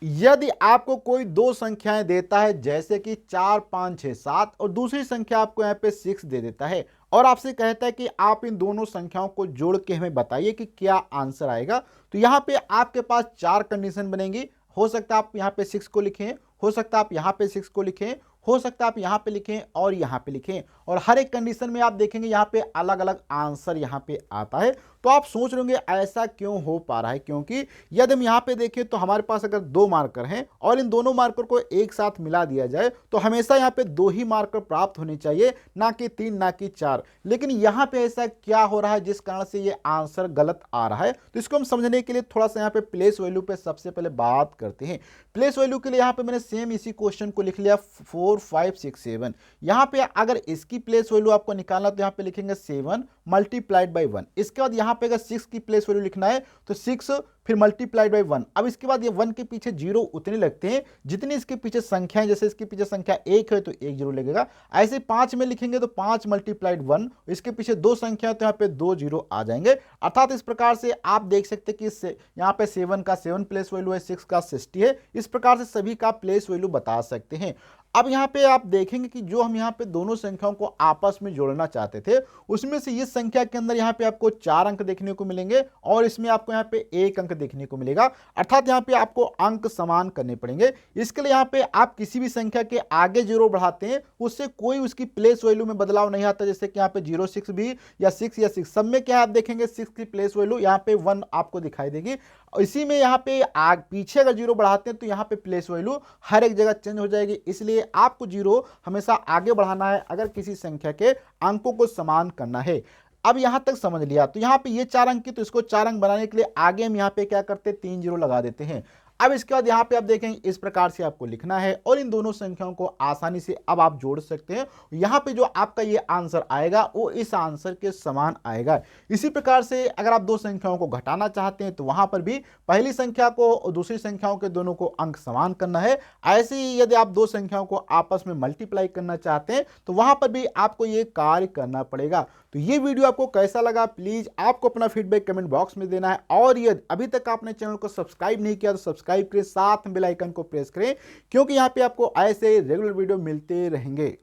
यदि आपको कोई दो संख्याएं देता है जैसे कि 4, 5, 6, 7 और दूसरी संख्या आपको यहाँ पे 6 दे देता है और आपसे कहता है कि आप इन दोनों संख्याओं को जोड़ के हमें बताइए कि क्या आंसर आएगा, तो यहाँ पे आपके पास चार कंडीशन बनेंगी। हो सकता है आप यहाँ पे 6 को लिखें, हो सकता है आप यहाँ पे 6 को लिखें, हो सकता है आप यहाँ पे लिखें और यहाँ पे लिखें, और हर एक कंडीशन में आप देखेंगे यहाँ पे अलग अलग आंसर यहाँ पे आता है। तो आप सोच रहे होंगे ऐसा क्यों हो पा रहा है, क्योंकि यदि हम यहाँ पे देखें तो हमारे पास अगर दो मार्कर हैं और इन दोनों मार्कर को एक साथ मिला दिया जाए तो हमेशा यहाँ पे दो ही मार्कर प्राप्त होने चाहिए, ना कि तीन, ना कि चार। लेकिन यहाँ पे ऐसा क्या हो रहा है जिस कारण से ये आंसर गलत आ रहा है, तो इसको हम समझने के लिए थोड़ा सा यहाँ पे प्लेस वैल्यू पे सबसे पहले बात करते हैं। प्लेस वैल्यू के लिए यहाँ पे मैंने सेम इसी क्वेश्चन को लिख लिया 4, 5, 6, 7। यहाँ पे अगर इसकी प्लेस वैल्यू आपको निकालना तो यहाँ पे लिखेंगे 7 मल्टीप्लाइड बाई 1। इसके बाद यहाँ पे अगर 6 की प्लेस वैल्यू लिखना है तो 6 फिर मल्टीप्लाइड बाई 1। अब इसके बाद ये 1 के पीछे जीरो उतने लगते हैं जितनी इसके पीछे संख्या है। जैसे इसके पीछे संख्या 1 है तो 1 जीरो लगेगा। ऐसे 5 में लिखेंगे तो 5 मल्टीप्लाइड 1, इसके पीछे दो संख्या है तो यहाँ पे 2 जीरो आ जाएंगे। अर्थात इस प्रकार से आप देख सकते हैं कि यहाँ पे 7 का 7 प्लेस वैल्यू है, 6 का 60 है। इस प्रकार से सभी का प्लेस वैल्यू बता सकते हैं। अब यहाँ पे आप देखेंगे कि जो हम यहाँ पे दोनों संख्याओं को आपस में जोड़ना चाहते थे उसमें से इस संख्या के अंदर यहाँ पे आपको 4 अंक देखने को मिलेंगे और इसमें आपको यहाँ पे 1 अंक देखने को मिलेगा। अर्थात यहाँ पे आपको अंक समान करने पड़ेंगे। इसके लिए यहाँ पे आप किसी भी संख्या के आगे जीरो बढ़ाते हैं उससे कोई उसकी प्लेस वैल्यू में बदलाव नहीं आता। जैसे कि यहाँ पे 06 भी या 6 या 6 सब में क्या आप देखेंगे 6 की प्लेस वैल्यू यहाँ पे 1 आपको दिखाई देगी। इसी में यहाँ पे पीछे अगर जीरो बढ़ाते हैं तो यहाँ पे प्लेस वैल्यू हर एक जगह चेंज हो जाएगी। इसलिए आपको जीरो हमेशा आगे बढ़ाना है अगर किसी संख्या के अंकों को समान करना है। अब यहां तक समझ लिया, तो यहाँ पे ये 4 अंक की, तो इसको 4 अंक बनाने के लिए आगे हम यहाँ पे क्या करते हैं 3 जीरो लगा देते हैं। अब इसके बाद यहाँ पे आप देखेंगे इस प्रकार से आपको लिखना है और इन दोनों संख्याओं को आसानी से अब आप जोड़ सकते हैं। यहाँ पे जो आपका ये आंसर आएगा वो इस आंसर के समान आएगा। इसी प्रकार से अगर आप दो संख्याओं को घटाना चाहते हैं तो वहां पर भी पहली संख्या को और दूसरी संख्याओं के दोनों को अंक समान करना है। ऐसे ही यदि आप दो संख्याओं को आपस में मल्टीप्लाई करना चाहते हैं तो वहां पर भी आपको ये कार्य करना पड़ेगा। तो ये वीडियो आपको कैसा लगा प्लीज आपको अपना फीडबैक कमेंट बॉक्स में देना है, और यदि अभी तक आपने चैनल को सब्सक्राइब नहीं किया तो सब्सक्राइब करें, साथ में बेल आइकन को प्रेस करें, क्योंकि यहाँ पे आपको ऐसे रेगुलर वीडियो मिलते रहेंगे।